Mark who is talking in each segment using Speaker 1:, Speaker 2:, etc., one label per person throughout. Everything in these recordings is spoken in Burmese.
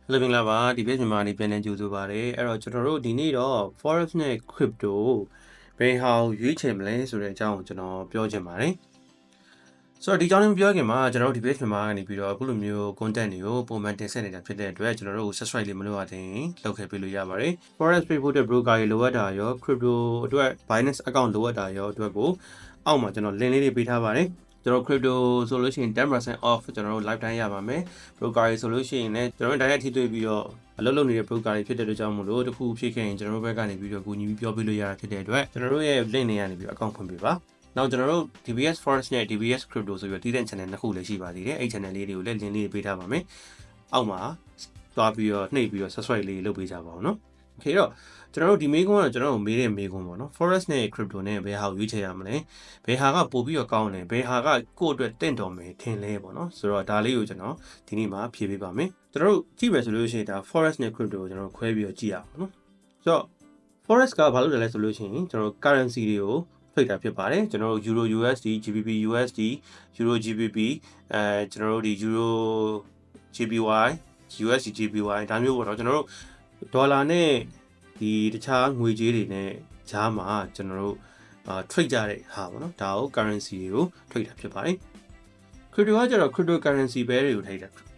Speaker 1: Hello မင်္ဂလာပါ DBSMYANMAR နေပြန်လည်ကြိုဆိုပါရစေအဲ့တော့ကျွန်တော်တို့ဒီနေ့တော့ Forex နဲ့ Crypto ဘယ်ဟာကိုရွေးချယ်မလဲဆိုတဲ့အကြောင်းကိုကျွန်တော်ပြောချင်ပါတယ်ဆိုတော့ဒီအကြောင်းလေးမပြောခင်မှာကျွန်တော်တို့ DBSMYANMAR ကနေပြီးတော့အခုလိုမျိုး content တွေကိုပုံမှန်တင်ဆက်နေတာဖြစ်တဲ့အတွက်ကျွန်တော်တို့ subscribe လေးမလုပ်ရတဲ့လုပ်ခဲ့ပေးလို့ရပါတယ် Forex ပေးဖို့တဲ့ broker တွေလိုအပ်တာရော Crypto အတွက် Binance account လိုအပ်တာရောအတွက်ကိုအောက်မှာကျွန်တော် link လေးတွေပေးထားပါတယ်ကျွန်တော် crypto ဆိုလို့ရှိရင် 10% off ကျွန်တော်တို့ lifetime ရပါမယ် broker တွေဆိုလို့ရှိရင်လည်းကျွန်တော်တို့ direct ထိတွေ့ပြီးတော့အလုပ်လုပ်နေတဲ့ broker တွေဖြစ်တဲ့အတွက်ကြောင့်မို့လို့တခုဖြစ်ခဲ့ရင်ကျွန်တော်တို့ဘက်ကနေပြီးတော့ကူညီပြီးပြောပြလို့ရတာဖြစ်တဲ့အတွက်ကျွန်တော်တို့ရဲ့ link တွေကနေပြီးတော့ account ဖွင့်ပေးပါနောက်ကျွန်တော်တို့ DBS Forex နဲ့ DBS Crypto ဆိုပြီးတော့တည်တဲ့ channel နှစ်ခုလည်းရှိပါသေးတယ်အဲ့ channel လေးတွေကိုလည်း link လေးပေးထားပါမယ်အောက်မှာသွားပြီးတော့နှိပ်ပြီးတော့ subscribe လေးလုပ်ပေးကြပါဦးနော်โอเคတော့ကျွန်တော်တို့ဒီမေးခွန်းကတော့ကျွန်တော်တို့မေးတဲ့မေးခွန်းပေါ့နော် Forex နဲ့ Crypto နဲ့ဘယ်ဟာကိုရွေးချယ်ရမလဲဘယ်ဟာကပို့ပြီးတော့ကောင်းလဲဘယ်ဟာကကိုယ့်အတွက်တင့်တော်မယ်ထင်လဲပေါ့နော်ဆိုတော့ဒါလေးကိုကျွန်တော်ဒီနေ့မှာဖြေပေးပါမယ်ကျွန်တော်တို့ကြည့်မယ်ဆိုလို့ရှိရင်ဒါ Forex နဲ့ Crypto ကိုကျွန်တော်ခွဲပြီးတော့ကြည့်ရအောင်နော်ဆိုတော့ Forex ကဘာလို့လဲဆိုလို့ရှိရင်ကျွန်တော်တို့ currency တွေကိုဖိတ်တာဖြစ်ပါတယ်ကျွန်တော်တို့ Euro USD GBP USD Euro GBP ကျွန်တော်တို့ဒီ Euro GBY USD GBY ဒါမျိုးပေါ့နော်ကျွန်တော်တို့ဒေါ်လာနဲ့ဒီတခြားငွေကြေးတွေနဲ့ဂျားမှာကျွန်တော်တို့trade ကြတဲ့ဟာပေါ့နော်ဒါကို currency တွေကို trade တာဖြစ်ပါတယ် crypto ကကျတော့ cryptocurrency pair တွေကို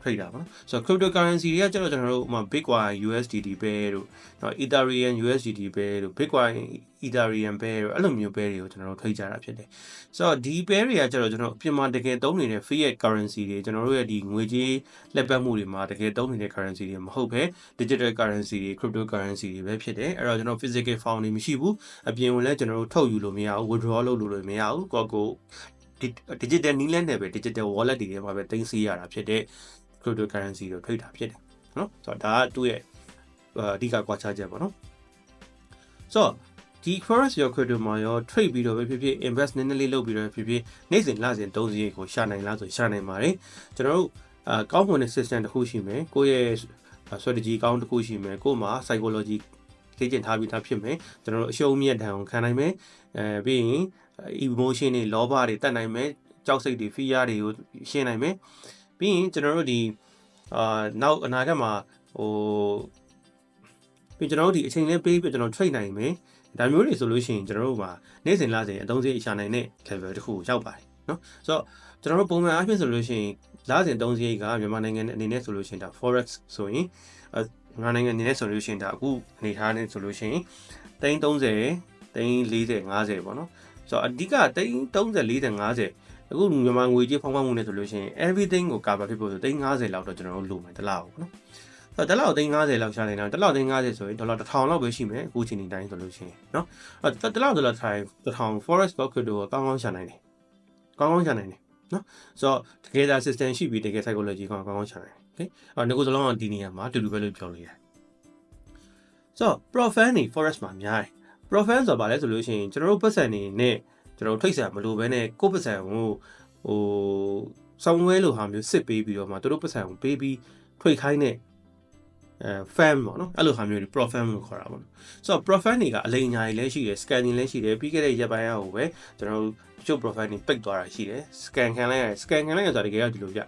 Speaker 1: trade တာပေါ့နော်ဆိုတော့ cryptocurrency တွေကကျတော့ကျွန်တော်တို့Bitcoin USDT pair တို့နော် Ethereum USDT pair တို့ Bitcoin Ethereum pair တို့အဲ့လိုမျိုး pair တွေကိုကျွန်တော်တို့ trade ကြတာဖြစ်တယ်ဆိုတော့ဒီ pair တွေကကျတော့ကျွန်တော်အပြင်မှာတကယ်သုံးနေတဲ့ fiat currency တွေကျွန်တော်တို့ရဲ့ဒီငွေကြေးလက်ပတ်မှုတွေမှာတကယ်သုံးနေတဲ့ currency တွေမဟုတ်ဘဲ digital currency တွေ cryptocurrency တွေပဲဖြစ်တယ်အဲ့တော့ကျွန်တော် physical form တွေမရှိဘူးအပြင်ဝင်လဲကျွန်တော်တို့ထုတ်ယူလို့မရဘူး withdraw လုပ်လို့မရဘူးကို digital နည်းလမ်းနဲ့ပဲ digital wallet တွေထဲမှာပဲသိမ်းဆည်းရတာဖြစ်တဲ့ cryptocurrency ကိုထိတာဖြစ်တယ်နော်ဆိုတော့ဒါကသူ့ရဲ့အဓိကကွာခြားချက်ပေါ့နော်ဆိုတော့ဒီ Forex ရော crypto မှာရော trade ပြီးတော့ပဲဖြစ်ဖြစ် invest နည်းနည်းလေးလုပ်ပြီးတော့ဖြစ်ဖြစ်နေ့စဉ်လစဉ်သုံးစရိတ်ကိုရှာနိုင်လားဆိုရှာနိုင်ပါတယ်ကျွန်တော်တို့ကောင်းမွန်တဲ့ system တစ်ခုရှိမယ်ကိုယ့်ရဲ့ strategy ကောင်းတစ်ခုရှိမယ်ကိုယ်မှာ psychology လေ့ကျင့်ထားပြီးသားဖြစ်မယ်ကျွန်တော်တို့အရှုံးမြတ်တန်ကိုခံနိုင်မယ်ပြီးရင် emotion တွေလောဘတွေတတ်နိုင်မယ်ကြောက်စိတ်တွေ fear တွေကိုရှင်းနိုင်မယ်ပြီးရင်ကျွန်တော်တို့ဒီနောက်အနာဂတ်မှာပြီးကျွန်တော်တို့ဒီအချိန်လေးပေးပြီးကျွန်တော် trade နိုင်မယ်ဒါမျိုးတွေဆိုလို့ရှိရင်ကျွန်တော်တို့မှာနေ့စဉ်လစဉ်အသုံးစရိတ်ရှာနိုင်တဲ့ level တစ်ခုကိုရောက်ပါတယ်နော်ဆိုတော့ကျွန်တော်တို့ပုံမှန်အားဖြင့်ဆိုလို့ရှိရင်လစဉ်သုံးစရိတ်ကမြန်မာနိုင်ငံအနေနဲ့ဆိုလို့ရှိရင်ဒါ forex ဆိုရင်မြန်မာနိုင်ငံအနေနဲ့ဆိုလို့ရှိရင်ဒါအခုအနေထားနဲ့ဆိုလို့ရှိရင်330 340 50ပေါ့နော်ဆိုတော့အဓိက330 40 50အခုမြန်မာငွေကြေးဖောင်းဖောင်းမှုနဲ့ဆိုလို့ရှိရင် everything ကို cover ဖြစ်ဖို့ဆို350လောက်တော့ကျွန်တော်တို့လိုမယ်တစ်လောက်ပေါ့နော်ဆိုတော့တစ်လောက်350လောက်ရှာနေတာတစ်လောက်350ဆိုရင်ဒေါ်လာ1000လောက်ပဲရှိမယ်အခုချိန်တိုင်းဆိုလို့ရှိရင်เนาะတစ်လောက်ထိုင်1000 forex crypto ကိုကောင်းကောင်းရှာနိုင်တယ်ကောင်းကောင်းရှာနိုင်တယ်เนาะဆိုတော့တကယ်ဒါ system ရှိပြီးတကယ် psychology ကောင်းကောင်းရှာနိုင်တယ် okay ငါကိုစလုံးကဒီနေရာမှာတူတူပဲလို့ပြောလို့ရတယ်ဆိုတော့ profile နေ forex မှာများတယ် profile ဆိုတာဘာလဲဆိုလို့ရှိရင်ကျွန်တော်တို့ပတ်စံနေနဲ့ကျွန်တော်တို့ထိတ်ဆံမလိုဘဲနဲ့ကိုယ့်ပတ်စံကိုဆောင်းဝဲလိုဟာမျိုးစစ်ပေးပြီးတော့မှတို့ပတ်စံကိုပေးပြီးထွေခိုင်းတဲ့ fan ပေါ့နော်အဲ့လိုဟာမျိုးတွေ profile လို့ခေါ်တာပေါ့နော်ဆိုတော့ profile တွေကအလိမ်ညာတွေလည်းရှိတယ် scanning လည်းရှိတယ်ပြီးခဲ့တဲ့ရက်ပိုင်းအောင်ပဲကျွန်တော်တို့တချို့ profile တွေပိတ်သွားတာရှိတယ် scan ခံလိုက်ရတယ် scan ခံလိုက်ရဆိုတာတကယ်တော့ဒီလိုပြ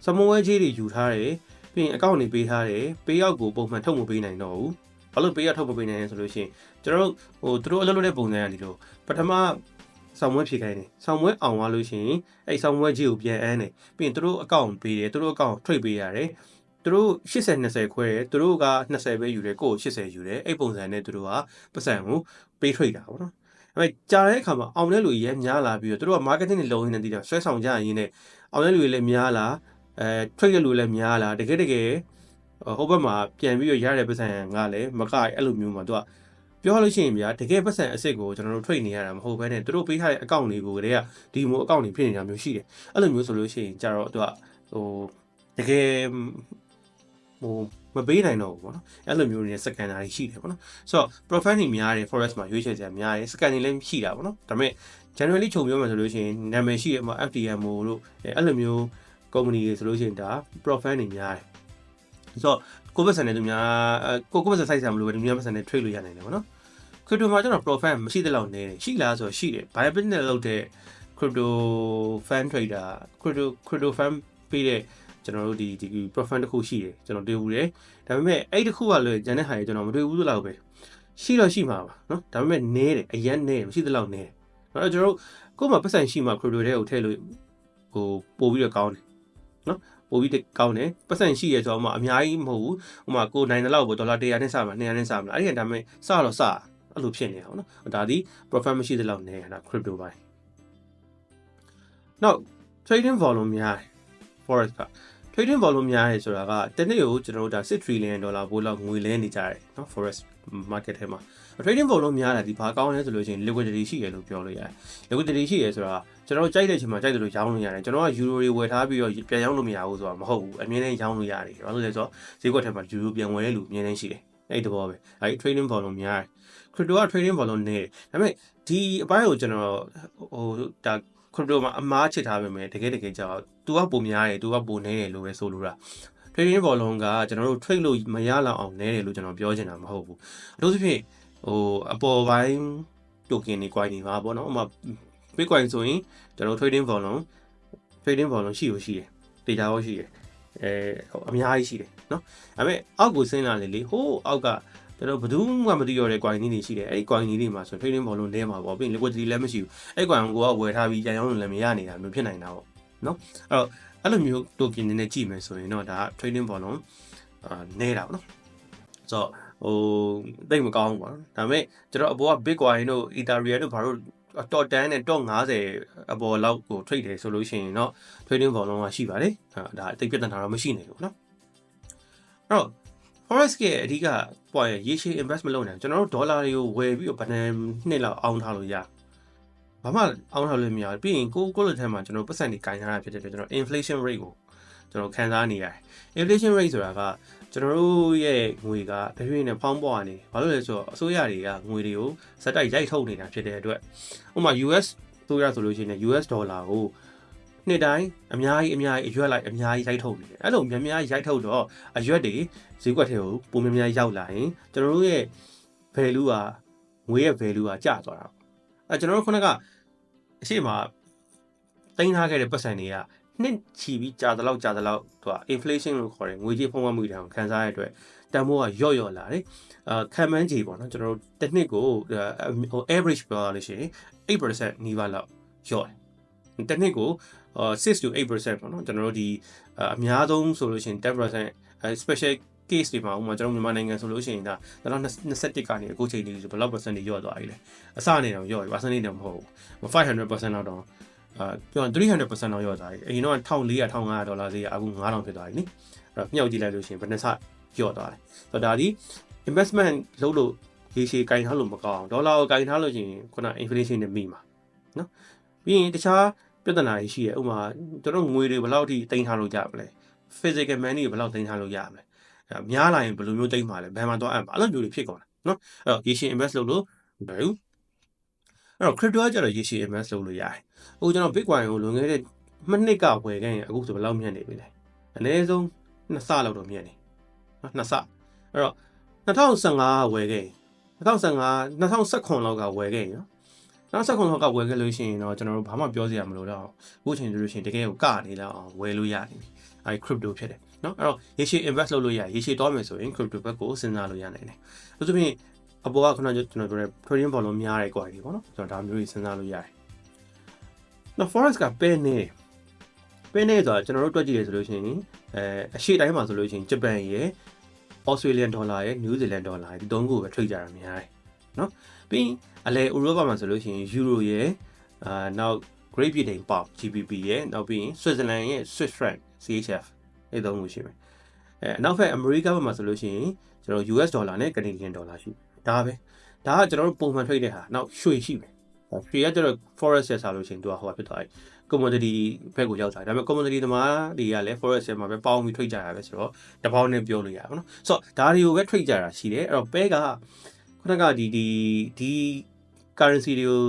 Speaker 1: စမဝဲကြီးတွေယူထားတယ်ပြီးရင် account တွေပေးထားတယ်ပေးရောက်ကိုပုံမှန်ထုတ်မပေးနိုင်တော့ဘူးဘာလို့ပေးရောက်ထုတ်မပေးနိုင်လဲဆိုလို့ရှိရင်ကျွန်တော်တို့သူတို့အလုပ်လုပ်တဲ့ပုံစံကဒီလိုပထမဆောင်းမွေးဖြေခိုင်းတယ်ဆောင်းမွေးအောင်သွားလို့ရှိရင်အဲ့ဆောင်းမွေးကြီးကိုပြန်အန်းတယ်ပြီးရင်သူတို့ account ပေးတယ်သူတို့ account ထွေပေးရတယ်သူတို့80 20ခွဲတယ်သူတို့က20ပဲယူတယ်ကိုယ်80ယူတယ်အဲ့ပုံစံနဲ့သူတို့ကပတ်စံကိုပေးထွေတာပေါ့နော်အဲ့ကြာတဲ့အခါမှာအောင်တဲ့လူကြီးများလာပြီးတော့သူတို့က marketing တွေလုပ်ရင်းနဲ့တည်တာဆွဲဆောင်ကြရင်းနဲ့အောင်တဲ့လူတွေလည်းများလာထွေတဲ့လူလည်းများလာတကယ်ဟိုဘက်မှာပြန်ပြီးရတဲ့ပတ်စံကလည်းမကအဲ့လိုမျိုးမှာသူကပြောလို့ရှိရင်ဗျာတကယ်ပတ်စံအစ်စ်ကိုကျွန်တော်တို့ထွေနေရတာမဟုတ်ဘဲနဲ့သူတို့ပေးထားတဲ့ account တွေကိုတည်းကဒီမို account တွေဖြစ်နေတာမျိုးရှိတယ်အဲ့လိုမျိုးဆိုလို့ရှိရင်ကြတော့သူကတကယ်မပေးနိုင်တော့ဘူးပေါ့နော်အဲ့လိုမျိုးတွေစကန်နာတွေရှိတယ်ပေါ့နော်ဆိုတော့ profile တွေများတယ် forex မှာရွေးချယ်စရာများတယ်စကန်တွေလည်းရှိတာပေါ့နော်ဒါပေမဲ့ generally ခြုံပြောမှဆိုလို့ရှိရင်နာမည်ရှိရမှာ FTMO လို့အဲ့လိုမျိုး company တွေဆိုလို့ရှိရင်ဒါ profile တွေများတယ်ဆိုတော့ကိုယ့်ပတ်စံနဲ့သူများကိုယ့်ပတ်စံ size ဆံမလို့ပဲသူများပတ်စံနဲ့ trade လို့ရနိုင်တယ်ပေါ့နော် crypto မှာကျတော့ profile မရှိတဲ့လောက်နေတယ်ရှိလားဆိုတော့ရှိတယ် buy business လုပ်တဲ့ crypto fan trader crypto fan ပေးတဲ့ ကျွန်တော်တို့ဒီ profile တစ်ခုရှိတယ်ကျွန်တော်တွေ့ဘူးတယ်ဒါပေမဲ့အဲ့တစ်ခုကလည်းကျန်တဲ့ဟာကျွန်တော်မတွေ့ဘူးလို့ပဲရှိတော့ရှိမှာပါနော်ဒါပေမဲ့နဲတယ်အရင်နဲမရှိသလောက်နဲအဲ့တော့ကျွန်တော်တို့ကိုယ်မှာပတ်စံရှိမှာ crypto တွေကိုထည့်လို့ဟိုပို့ပြီးတော့ကောင်းတယ်နော်ပို့ပြီးကောင်းတယ်ပတ်စံရှိရဆိုတော့မှအများကြီးမဟုတ်ဘူးဟိုမှာကိုနိုင်တဲ့လောက်ပေါ့ဒေါ်လာ100နဲ့စမှာ200နဲ့စမှာအဲ့ဒီဒါပေမဲ့စတော့စအဲ့လိုဖြစ်နေအောင်နော်ဒါဒီ profit မရှိသလောက်နဲဒါ crypto ပိုင်း နောက် trading volume များတယ် forex က trading volume များတယ်ဆိုတာကတနေ့ကိုကျွန်တော်တို့ဒါ6 trillion ဒေါ်လာပို့လောက်ငွေလဲနေကြတယ်နော် forex market ထဲမှာ trading volume များတာဒီဘာကောင်းလဲဆိုလို့ရှိရင် liquidity ရှိရလို့ပြောလို့ရတယ် liquidity ရှိရဆိုတာကျွန်တော်ကြိုက်တဲ့အချိန်မှာကြိုက်တယ်လို့ရောင်းလို့ရတယ်ကျွန်တော်က euro တွေဝယ်ထားပြီးတော့ပြန်ရောင်းလို့မရဘူးဆိုတာမဟုတ်ဘူးအမြဲတမ်းရောင်းလို့ရတယ်ဘာလို့လဲဆိုတော့ဈေးကွက်ထဲမှာ euro ပြန်ဝယ်တဲ့လူအမြဲတမ်းရှိတယ်အဲ့ဒီဘောပဲအဲ့ trading volume များတယ် crypto က trading volume နည်းတယ်ဒါပေမဲ့ဒီအပိုင်းကိုကျွန်တော်ဟိုဒါcrypto မှာအမားချစ်ထားပေမဲ့တကယ်ကြောက် तू ကပုံများတယ် तू ကပုံနေတယ်လို့ပဲဆိုလိုတာ trading volume ကကျွန်တော်တို့ trade လို့မရလောက်အောင်နေတယ်လို့ကျွန်တော်ပြောချင်တာမဟုတ်ဘူးအထူးသဖြင့်ဟိုအပေါ်ပိုင်း token တွေ coin တွေပါပေါ့နော်ဥပမာ bitcoin ဆိုရင်ကျွန်တော် trading volume ရှိတယ် data ရောရှိတယ်အများကြီးရှိတယ်နော်ဒါပေမဲ့အောက်ကိုဆင်းလာလေဟိုးအောက်ကကျွန်တော်ဘယ်သူမှမသိရတဲ့ coin တွေရှိတယ်အဲ့ဒီ coin တွေမှာဆို trading volume လဲမှာပေါ့ပြီး liquidity လည်းမရှိဘူးအဲ့ coin ကိုကဝယ်ထားပြီးကြံရောင်းလို့လည်းမရနေတာမျိုးဖြစ်နိုင်တာပေါ့နော်အဲ့လိုမျိုး token တွေနဲ့ကြည့်မယ်ဆိုရင်တော့ဒါ trading volume နေတာပေါ့နော်ဆိုတော့ဟိုတိတ်မကောင်းဘူးပေါ့ဒါပေမဲ့ကျွန်တော်အပေါ်က bitcoin တို့ ethereum တို့ဘာလို့top 10နဲ့ top 50အပေါ်လောက်ကို trade တယ်ဆိုလို့ရှိရင်တော့ trading volume ကရှိပါတယ်ဒါအသိပြဿနာတော့မရှိနိုင်ဘူးနော်အဲ့တော့ forex ရဲ့အဓိက point ရေရှည် invest မလုပ်နိုင်ကျွန်တော်တို့ဒေါ်လာတွေကိုဝယ်ပြီးတော့ဘယ်နှစ်လောက်အောင်းထားလို့ရဘာမှအောင်းထားလို့မရပြီးရင်ကိုယ့်လက်ထဲမှာကျွန်တော်ပတ်စံတွေကင်ထားတာဖြစ်တဲ့အတွက်ကျွန်တော် inflation rate ကိုကျွန်တော်ခံစားနေရတယ် inflation rate ဆိုတာကကျွန်တော်တို့ရဲ့ငွေကတဖြည်းဖြည်းနဲ့ဖောင်းပွားနေဘာလို့လဲဆိုတော့အစိုးရတွေကငွေတွေကိုစက်တိုက်ရိုက်ထုတ်နေတာဖြစ်တဲ့အတွက်ဥပမာ US ဆိုရဆိုလို့ရှိရင် US ဒေါ်လာကိုနှစ်တိုင်းအများကြီးအရွက်လိုက်အများကြီးရိုက်ထုတ်နေတယ်အဲ့လိုများရိုက်ထုတ်တော့အရွက်တွေဈေးကွက်ထဲကိုပုံများရောက်လာရင်ကျွန်တော်တို့ရဲ့ value ကငွေရဲ့ value ကကျသွားတာကျွန်တော်တို့ခုနကအရှိမတင်ထားခဲ့တဲ့ပတ်စံတွေကနှစ်ချီပြီးကြာသလောက်သူက inflation လို့ခေါ်တယ်ငွေကြေးဖုံးကွက်မှုတွေခံစားရတဲ့အတွက်တန်ဖိုးကရော့လာတယ်ခံမှန်းခြေပေါ့နော်ကျွန်တော်တို့တစ်နှစ်ကိုaverage ပြောရလို့ရှိရင်8% နီးပါးလောက်ရော့တယ်တစ်နှစ်ကို6 to 8% ပေါ့နော်ကျွန်တော်တို့ဒီအများဆုံးဆိုလို့ရှိရင်10% special case တွေမှာဥပမာကျွန်တော်မြန်မာနိုင်ငံဆိုလို့ရှိရင်ဒါ2021ကနေအခုချိန်ကြီးဆိုဘယ်လောက် percent တွေရော့သွားပြီလဲအစနေတော့ရော့ပြီ percent တွေမဟုတ်ဘူး500% လောက်တော့ပြောရင်300% လောက်ရော့သွားပြီအရင်တော့1400 1500ဒေါ်လာဈေးကအခု9000ဖြစ်သွားပြီနိအဲ့တော့မြှောက်ကြည့်လိုက်လို့ရှိရင်ဘယ်နှဆရော့သွားတယ်ဆိုတော့ဒါဒီ investment လုပ်လို့ရေရှည်ကင်ထားလို့မကောင်းဒေါ်လာကိုကင်ထားလို့ရှိရင်ခုန inflation နဲ့မိမှာနော်ပြီးရင်တခြားပြဿနာတွေရှိရဥပမာကျွန်တော်ငွေတွေဘယ်လောက်ထိတင်ထားလို့ကြမလဲ physical money တွေဘယ်လောက်တင်ထားလို့ရမလဲများလာရင်ဘယ်လိုမျိုးတိတ်မှာလဲဘယ်မှာတော့အဲ့လိုမျိုးတွေဖြစ်ကုန်တာနော်အဲ့တော့ရေရှည် invest လုပ်လို့မဟုတ်ဘူးအဲ့တော့ crypto ကကျတော့ရေရှည် invest လုပ်လို့ရတယ်ဟိုကျွန်တော် bitcoin ကိုလွန်ခဲ့တဲ့နှစ်ကဝယ်ခဲ့ရင်အခုဆိုဘယ်လောက်မြတ်နေပြီလဲအနည်းဆုံး2ဆလောက်တော့မြတ်နေနော်2ဆအဲ့တော့2015ဝယ်ခဲ့ရင်2019လောက်ကဝယ်ခဲ့ရင်နော်2019လောက်ကဝယ်ခဲ့လို့ရှိရင်တော့ကျွန်တော်တို့ဘာမှပြောစရာမလိုတော့အခုချိန်ဆိုလို့ရှိရင်တကယ်ကိုကနေလောက်အောင်ဝယ်လို့ရနေပြီအဲ့ crypto ဖြစ်တယ်နော်အဲ့တော့ရေရှည် invest လုပ်လို့ရရေရှည်တော့မယ်ဆိုရင် crypto ဘက်ကိုစဉ်းစားလို့ရနိုင်တယ်။ဒါဆိုရင်အပေါ်ကခုနကကျွန်တော်ပြောတဲ့ trading volume များတဲ့ quality ပေါ့နော်။ကျွန်တော်ဒါမျိုးကြီးစဉ်းစားလို့ရတယ်။နောက် forex ကပဲနေဆိုတာကျွန်တော်တို့တွက်ကြည့်ရဆိုလို့ရှိရင်အရှေ့တိုင်းမှာဆိုလို့ရှိရင်ဂျပန်ရယ် Australian dollar ရယ် New Zealand dollar ဒီသုံးခုပဲ trade ကြတာများတယ်။နော်။ပြီးအလဲ Europa မှာဆိုလို့ရှိရင် Euro ရယ်နောက် Great Britain Pound GBP ရယ်နောက်ပြီးရင် Switzerland ရယ် Swiss franc CHFအဲ့သုံးခုရှိမယ်နောက်ဖက်အမေရိကဘက်မှာဆိုလို့ရှိရင်ကျွန်တော် US ဒေါ်လာနဲ့ Canadian ဒေါ်လာရှိဒါပဲဒါကကျွန်တော်တို့ပုံမှန် trade တဲ့ဟာနောက်ရွှေရှိမယ်ရွှေကကျွန်တော် forex ရစားလို့ရှိရင်သူကဟိုဖြစ်သွားပြီ commodity ဘက်ကိုရောက်သွားတယ်ဒါပေမဲ့ commodity သမားတွေကလည်း forex မှာပဲပေါင်းပြီး trade ကြတာပဲဆိုတော့တပေါင်းနဲ့ပြောလို့ရပါတော့ဆိုတော့ဒါတွေကိုပဲ trade ကြတာရှိတယ်အဲ့တော့ပဲကခုနကဒီ currency တွေကို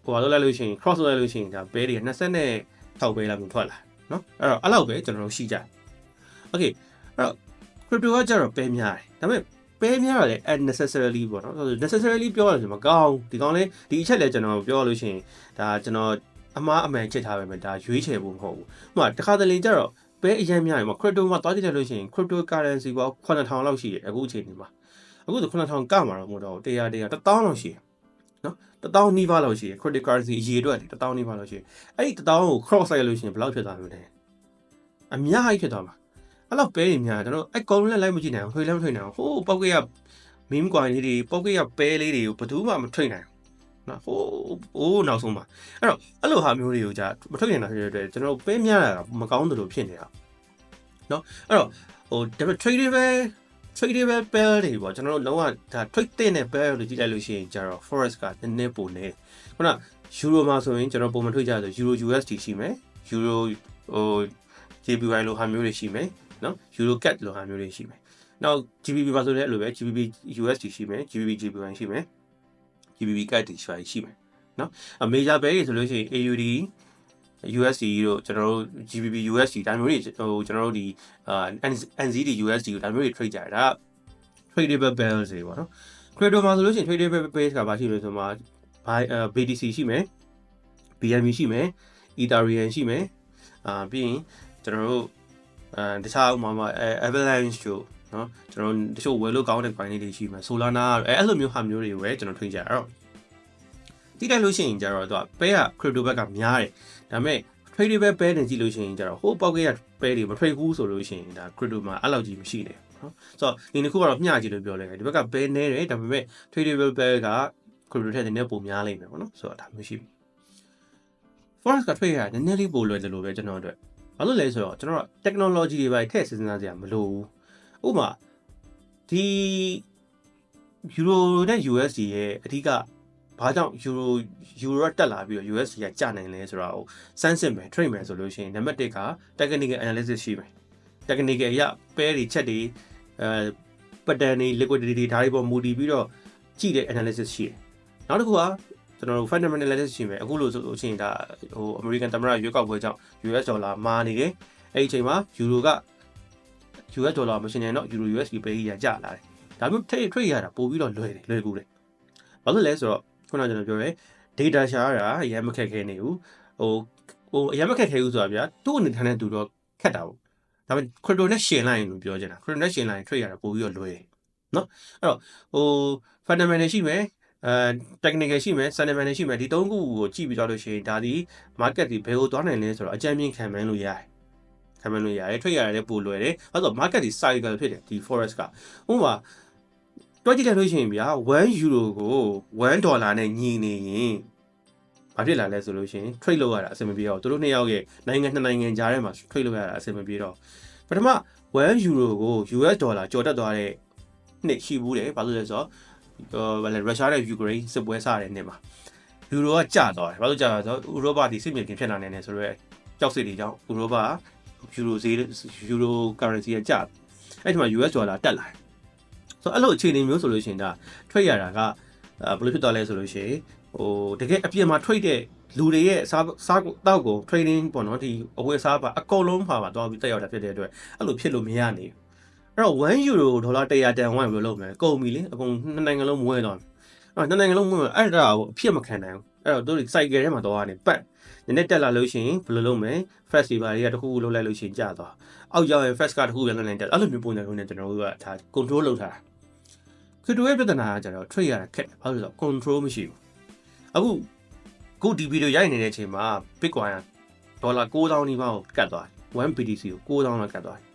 Speaker 1: ဟိုလောက်လိုက်လို့ရှိရင် cross လိုက်လို့ရှိရင်ဒါပဲတွေက20နဲ့6ပဲလောက်မျိုးထွက်လာနော်အဲ့တော့အဲ့လောက်ပဲကျွန်တော်တို့ရှိကြOkay အဲ့တော့ crypto ကကြတော့ပဲများတယ်ဒါပေမဲ့ပဲများတော့လေ unnecessarily ပေါ့နော် necessarily ပြောရရင်မကောင်းဒီကောင်းလေးဒီအချက်လဲကျွန်တော်ပြောလို့ရှိရင်ဒါကျွန်တော်အမှားအမှန်ချက်ထားပဲဒါရွေးချယ်ဖို့မဟုတ်ဘူးဥပမာတခါတလေကြတော့ပဲ ပဲအရင်များမှာ crypto မှာတွားကြည့်လိုက်လို့ရှိရင် cryptocurrency က9000လောက်ရှိတယ်အခုအချိန်ဒီမှာအခုဆို9000ကမှာတော့မဟုတ်တော့100 1000လောက်ရှိတယ်နော်1000နီးပါးလောက်ရှိတယ် cryptocurrency အရေးအတွက်1000နီးပါးလောက်ရှိတယ်အဲ့ဒီ1000ကို cross လိုက်လို့ရှိရင်ဘယ်လောက်ဖြစ်သွားမလဲအများကြီးဖြစ်သွားမှာအဲ့လောက်ပဲတွေများကျွန်တော်အဲ့ကောင်လည်းလိုက်မကြည့်နိုင်ဘူးထွေလည်းမထွေနိုင်ဘူးဟိုးပောက်ကရ meme coin လေးတွေပောက်ကရပဲလေးတွေကိုဘယ်သူမှမထွေနိုင်ဘူးနော်ဟိုးနောက်ဆုံးမှာအဲ့လိုဟာမျိုးတွေကိုじゃမထွေနိုင်တာဖြစ်တဲ့အတွက်ကျွန်တော်ပဲများတာမကောင်းသလိုဖြစ်နေတာနော်အဲ့တော့ဟိုဒါပေမဲ့ tradable pair တွေပေါ့ကျွန်တော်တို့လုံးဝဒါ trade တဲ့နဲ့ pair လို့ကြည့်လိုက်လို့ရှိရင်ကျတော့ Forex ကနည်းနည်းပိုနေခုန euro မှာဆိုရင်ကျွန်တော်ပုံမထွက်ကြဆို euro USD ရှိမယ် euro ဟို JPY လိုဟာမျိုးတွေရှိမယ်နော် euro CAD လိုဟာမျိုးတွေရှိမယ်နောက် GBP ပါဆိုလည်းအဲ့လိုပဲ GBP USD ရှိမယ် GBP JPY ရှိမယ် GBP CAD တွေရှိမယ်နော် major pair တွေဆိုလို့ရှိရင် AUD USD တို့ကျွန်တော်တို့ GBP USD ဒါမျိုးတွေဟိုကျွန်တော်တို့ဒီNZD USD ကိုဒါမျိုးတွေ trade ကြရတာ tradable pairs တွေပေါ့နော် crypto မှာဆိုလို့ရှိရင် tradable pairs ကဘာရှိလဲဆိုမှာ BTC ရှိမယ် BNB ရှိမယ် Ethereum ရှိမယ်ပြီးရင်ကျွန်တော်တို့တခြားဥပမာ Avalanche တို့နော်ကျွန်တော်တို့တချို့ဝယ်လို့ကောင်းတဲ့ coin တွေရှိမယ် Solana အဲ့လိုမျိုးဟာမျိုးတွေကိုပဲကျွန်တော် trade ကြရအောင်တိလိုက်လို့ရှိရင်ကျတော့သူက pair က crypto ဘက်ကများတယ်ဒါပေမဲ့ tradable pair နဲ့ကြည့်လို့ရှိရင်ကျတော့ဟိုးပေါက်ကရ pair တွေမ trade ဘူးဆိုလို့ရှိရင်ဒါ crypto မှာအဲ့လောက်ကြီးမရှိနေနော်ဆိုတော့ဒီတစ်ခုကတော့မျှကြည့်လို့ပြောလိုက်တယ်ဒီဘက်က pair နည်းတယ်ဒါပေမဲ့ tradable pair က crypto ထက်နည်းနည်းပိုများလိမ့်မယ်ပေါ့နော်ဆိုတော့ဒါမျိုးရှိပြီ Forex က trade ရနည်းနည်းလေးပိုလွယ်တယ်လို့ပဲကျွန်တော်တို့ဘာလို့လဲဆိုတော့ကျွန်တော်တို့ technology တွေပဲထည့်စဉ်းစားကြရမလို့ဥပမာဒီ euro နဲ့ USD ရဲ့အဓိကဘာကြောင့် euro တက်လာပြီးတော့ USD ကကျနိုင်လဲဆိုတာကိုစမ်းစစ်မယ် trade မယ်ဆိုလို့ရှိရင်နံပါတ်1က technical analysis ရှိမယ် technical အရ pair တွေချက်တွေpattern တွေ liquidity တွေဒါတွေပေါ်မူတည်ပြီးတော့ကြည့်တဲ့ analysis ရှိတယ်နောက်တစ်ခုကကျွန်တော်တို့ fundamental analysis ရှိမယ်အခုလို့ဆိုလို့ရှိရင်ဒါဟို American သမ္မတရွေးကောက်ပွဲကြောင့် US ဒေါ်လာမာနေတယ်အဲ့ဒီအချိန်မှာ euro က US ဒေါ်လာမရှင်နေတော့ euro USD ပဲကြီးကျလာတယ်ဒါမျိုး trade ရတာပို့ပြီးတော့လွယ်ကူတယ်ဘာလို့လဲဆိုတော့ခုနကကျွန်တော်ပြောရဲ data ရှာရတာအရင်မခက်ခဲနေဘူးဟိုအရင်မခက်ခဲဘူးဆိုတာဗျာသူ့အနေထားနဲ့သူတော့ခက်တာပေါ့ဒါပေမဲ့ crypto နဲ့ရှင်လိုက်ရင်လို့ပြောချင်တာ crypto နဲ့ရှင်လိုက်ရင် trade ရတာပို့ပြီးတော့လွယ်တယ်နော်အဲ့တော့ဟို fundamental ရှိမယ်technical ရှိမယ် fundamental ရှိမယ်ဒီသုံးခုကိုကြည့်ပြီးတော့လို့ရှိရင်ဒါဒီ market ဒီဘယ်ကိုသွားနိုင်လဲဆိုတော့အကြမ်းမြင့်ခံမှန်းလို့ရတယ်trade ရတယ်ပို့လွယ်တယ်အဲ့တော့ market ဒီ cycle ဖြစ်တယ်ဒီ forex ကဥပမာတွက်ကြည့်လိုက်လို့ရှိရင်ဗျာ1 euro ကို1 dollar နဲ့ညီနေရင်ဘာဖြစ်လာလဲဆိုလို့ရှိရင် trade လုပ်ရတာအဆင်မပြေတော့သူတို့နှစ်ယောက်ရဲ့နိုင်ငံနှစ်နိုင်ငံကြားထဲမှာ trade လုပ်ရတာအဆင်မပြေတော့ပထမ1 euro ကို US ဒေါ်လာကျော်တက်သွားတဲ့နှစ်ရှိဘူးတယ်ဘာလို့လဲဆိုတော့ဘာလဲရုရှားနဲ့ယူကရိန်းစစ်ပွဲစတဲ့နှစ်မှာယူရိုကကျသွားတယ်ဘာလို့ကျသွားလဲဆိုတော့ဥရောပဒီစစ်မြေပြင်ဖြစ်လာနေတယ်ဆိုတော့ကြောက်စစ်တွေကြောင့်ဥရောပယူရို currency ကကျအဲ့ဒီမှာ US ဒေါ်လာတက်လာတယ်ဆိုတော့အဲ့လိုအခြေအနေမျိုးဆိုလို့ရှိရင်ဒါ trade ရတာကဘယ်လိုဖြစ်သွားလဲဆိုလို့ရှိရင်ဟိုတကယ်အပြင်မှာ trade တဲ့လူတွေရဲ့စားတောက်ကို trading ပေါ့နော်ဒီအဝယ်စားပါအကုန်လုံးပါသွားပြီးတက်ရောက်တာဖြစ်တဲ့အတွက်အဲ့လိုဖြစ်လို့မရနိုင်ဘူးအဲ့တော့1 euro ဒေါ်လာ100တန်ဝိုင်းဘယ်လိုလုပ်မလဲကုန်ပြီလေအကုန်နှစ်နိုင်ငံလုံးမွေးသွားတယ်နှစ်နိုင်ငံလုံးမွေးအဲ့ဒါကိုအဖြစ်မခံနိုင်ဘူးအဲ့တော့တို့ cycle ထဲမှာတော့ကနေပတ်နည်းနည်းတက်လာလို့ရှိရင်ဘယ်လိုလုပ်မလဲ fast တွေပါတွေကတခုခုလုပ်လိုက်လို့ရှိရင်ကျသွားအောက်ရောက်ရင် fast ကတခုပြန်လုပ်လိုက်တယ်အဲ့လိုမျိုးပုံစံမျိုးနဲ့ကျွန်တော်တို့ကဒါ control လုပ်ထားတာcrypto ရဲ့ပြဿနာကကျတော့ trade ရတာခက်တယ်ဘာလို့လဲဆိုတော့ control မရှိဘူးအခုဒီဗီဒီယိုရိုက်နေတဲ့အချိန်မှာ Bitcoin ဒေါ်လာ9000နီးပါးကိုကတ်သွားတယ်1 BTC ကို9000လောက်ကတ်သွားတယ်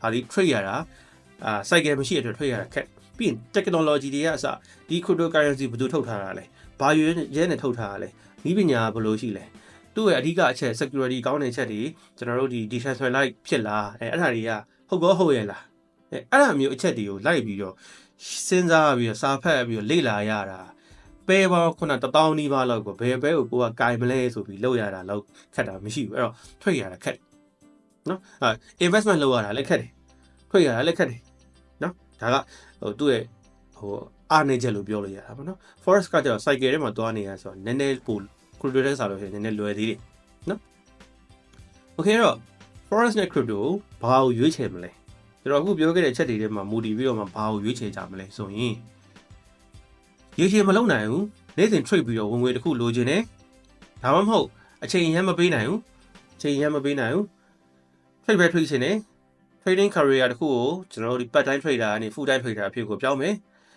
Speaker 1: ဒါဒီ trade ရတာ cycle မရှိတဲ့အတွက် trade ရတာခက်ပြီးရင် technology တွေကအစဒီ cryptocurrency ဘယ်သူထုတ်ထားတာလဲဘာရဲနဲ့ထုတ်ထားတာလဲနည်းပညာဘယ်လိုရှိလဲသူ့ရဲ့အဓိကအချက် security ကောင်းတဲ့အချက်တွေကျွန်တော်တို့ဒီ decentralized ဖြစ်လားအဲ့ဒါတွေကဟုတ်ရဲ့လားအဲ့ဒါမျိုးအချက်တွေကိုလိုက်ပြီးတော့စဉ်းစားပြီးတော့စာဖတ်ပြီးတော့လေ့လာရတာပဲပေါင်းခုန1000နီးပါးလောက်ကိုဘယ်ပဲကိုကကင်မလဲဆိုပြီးလုပ်ရတာလောက်ခက်တာမရှိဘူးအဲ့တော့ထွက်ရတာခက်နော်investment လုပ်ရတာလည်းခက်တယ်ထွက်ရတာလည်းခက်တယ်နော်ဒါကဟိုသူ့ရဲ့ဟိုအားနေချက်လို့ပြောလို့ရတာပေါ့နော် forex ကကျတော့ cycle ထဲမှာသွားနေရဆိုတော့နည်းနည်းပို crypto ထဲစားလို့ရှိရင်နည်းနည်းလွယ်သေးတယ်နော် okay တော့ forex နဲ့ crypto ဘာကိုရွေးချယ်မလဲကျွန်တော်အခုပြောခဲ့တဲ့အချက်တွေထဲမှာမူတည်ပြီးတော့မှဘာကိုရွေးချယ်ကြမလဲဆိုရင်ရေရှည်မလုပ်နိုင်ဘူးနေ့စဉ် trade ပြီးတော့ဝင်ငွေတစ်ခုလိုချင်တယ်ဒါမှမဟုတ်အချိန်ရမ်းမပေးနိုင်ဘူး trade ပဲ trade ရှင်နေ trading career တခုကိုကျွန်တော်တို့ဒီ part time trader ကနေ full time trader အဖြစ်ကိုပြောင်းမယ်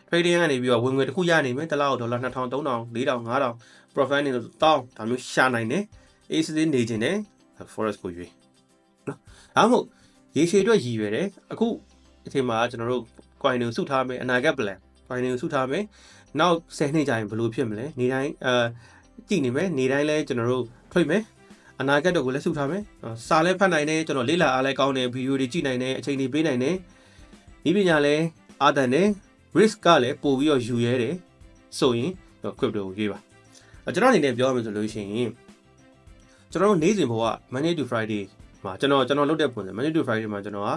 Speaker 1: trading ကနေပြီးတော့ဝင်ငွေတစ်ခုရနေမယ်တစ်လောက်ဒေါ်လာ2000 3000 4000 5000 profit နေလို့တောင်းဒါမျိုးရှာနိုင်တယ်အေးစစ်စစ်နေခြင်းနဲ့ forex ကိုရွေးနော်ဒါမှမဟုတ်ရေရှည်အတွက်ရည်ရွယ်တယ်အခုအချိန်မှာကျွန်တော်တို့ coin တွေစုထားမယ်အနာဂတ် plan coin တွေစုထားမယ်နောက်10နှစ်ကြာရင်ဘယ်လိုဖြစ်မလဲနေတိုင်းကြည့်နေမယ်နေတိုင်းလဲကျွန်တော်တို့ထွေးမယ်အနာဂတ်တော့ကိုလည်းစုထားမယ်စာလဲဖတ်နိုင်တယ်ကျွန်တော်လေ့လာအားလဲကောင်းတယ်ဗီဒီယိုတွေကြည့်နိုင်တယ်အချိန်တွေပေးနိုင်တယ်ဒီပညာလဲအားတန်တယ် risk ကလည်းပို့ပြီးတော့ယူရဲတယ်ဆိုရင် crypto ကိုရွေးပါကျွန်တော်အနေနဲ့ပြောရမယ်ဆိုလို့ရှိရင်ကျွန်တော်တို့နေ့စဉ်ဘဝ Monday to Friday မှာကျွန်တော်လုပ်တဲ့ပုံစံ Monday to Friday မှာကျွန်တော်က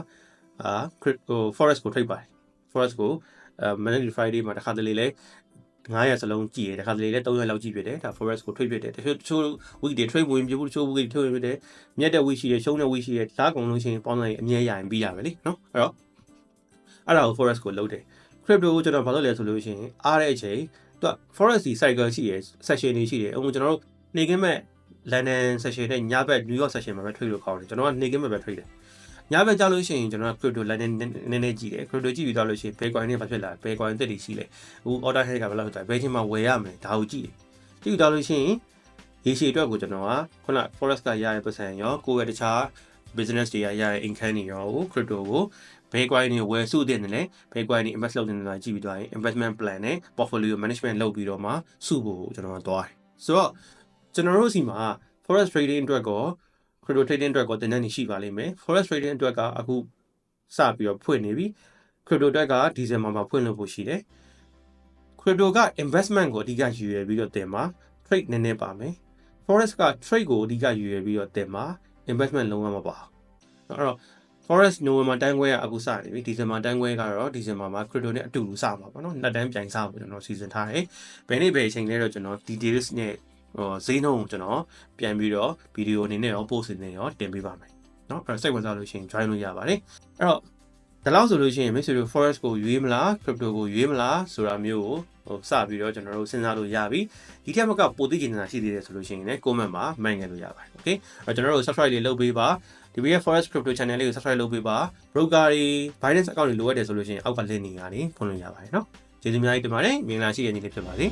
Speaker 1: crypto forex ကို trade ပါတယ် forex ကိုMonday to Friday မှာတစ်ခါတလေလဲ900စလုံးကြည့်တယ်တစ်ခါတလေလဲ300လောက်ကြည့်ဖြစ်တယ်ဒါ forex ကို trade ဖြစ်တယ်တချို့ week တွေ trade ဝင်ပြဖို့တချို့ week တွေ trade ဖြစ်တယ်မြတ်တဲ့ week ရှိတယ်ရှုံးတဲ့ week ရှိတယ်လားကုန်လို့ရှိရင်ပေါင်းလိုက်အမြဲရရင်ပြီးရပဲလीနော်အဲ့တော့အဲ့ဒါကို forex ကိုလုပ်တယ် crypto ကိုကျွန်တော်ဘာလုပ်လဲဆိုလို့ရှိရင်အားတဲ့အချိန်သူက forex cycle ရှိတယ် session တွေရှိတယ်အခုကျွန်တော်တို့နေကင်းမဲ့ London session နဲ့ညဘက် New York session မှာပဲ trade လို့ခေါ်တယ်ကျွန်တော်ကနေကင်းမဲ့ပဲ trade တယ်ညဘက်ကြောက်လို့ရှိရင်ကျွန်တော်က crypto London နည်းနည်းကြည့်တယ် crypto ကြည့်ပြီးတော့လို့ရှိရင် Bitcoin နဲ့ဘာဖြစ်လာလဲ Bitcoin တက်တည်ရှိလဲအခု order head ကဘယ်လောက်ဖြစ်သွားလဲဘယ်ချိန်မှာဝယ်ရမလဲဒါကိုကြည့်တယ်ကြည့်ပြီးတော့လို့ရှိရင်ရေရှည်အတွက်ကိုကျွန်တော်ကခုန forex ကရတဲ့ပတ်စံရောကိုယ့်ရဲ့တခြား business တွေရတဲ့ income တွေရော crypto ကိုBitcoin တွေဝယ်စုတင်တယ်လေ Bitcoin တွေ invest လုပ်တင်တယ်ကြည့်ပြီးတော့ investment plan နဲ့ portfolio management လုပ်ပြီးတော့မှစုဖို့ကျွန်တော်ကသွားတယ်ဆိုတော့ကျွန်တော်တို့စီမှာ forex trading အတွက်ကော crypto trading အတွက်ကောတင်တဲ့နေရှိပါလိမ့်မယ် forex trading အတွက်ကအခုစပြီးတော့ဖွင့်နေပြီ crypto အတွက်ကဒီဇင်ဘာမှာဖွင့်လို့ဖို့ရှိတယ် crypto က investment ကိုအဓိကယူရပြီးတော့တင်ပါ trade နည်းနည်းပါမယ် forex က trade ကိုအဓိကယူရပြီးတော့တင်ပါ investment လုံးဝမပါဘူးအဲ့တော့Forex နိုဝင်ဘာတန်းခွဲကအခုစနေပြီဒီဇင်ဘာတန်းခွဲကတော့ဒီဇင်ဘာမှာ crypto နဲ့အတူတူစမှာပေါ့နော်နှစ်တန်းပြိုင်စဖို့ကျွန်တော်စီစဉ်ထားတယ်ဘယ်နေ့ဘယ်အချိန်လဲတော့ကျွန်တော် details နဲ့ဈေးနှုန်းကိုကျွန်တော်ပြန်ပြီးတော့ဗီဒီယိုအနေနဲ့ရော post အနေနဲ့ရောတင်ပေးပါမယ်เนาะအဲ့တော့စိတ်ဝင်စားလို့ရှိရင် join လို့ရပါတယ်အဲ့တော့ဒီလောက်ဆိုလို့ရှိရင်မိတ်ဆွေတို့ Forex ကိုရွေးမလား crypto ကိုရွေးမလားဆိုတာမျိုးကိုစပြီးတော့ကျွန်တော်တို့စဉ်းစားလို့ရပြီဒီထက်မကပိုသိကျင်နေတာရှိသေးတယ်ဆိုလို့ရှိရင်လည်း comment မှာမှန်ငယ်လို့ရပါတယ် okay အဲ့တော့ကျွန်တော်တို့ subscribe လေးလုပ်ပေးပါDBS Forex Crypto Channel လေးကို subscribe လုပ်ပေးပါ broker တွေ Binance account တွေလိုအပ်တယ်ဆိုလို့ရှိရင်အောက်က link တွေကနေဖွင့်လို့ရပါတယ်เนาะကျေးဇူးအများကြီးတင်ပါတယ်မင်္ဂလာရှိတဲ့နေ့လေးဖြစ်ပါစေ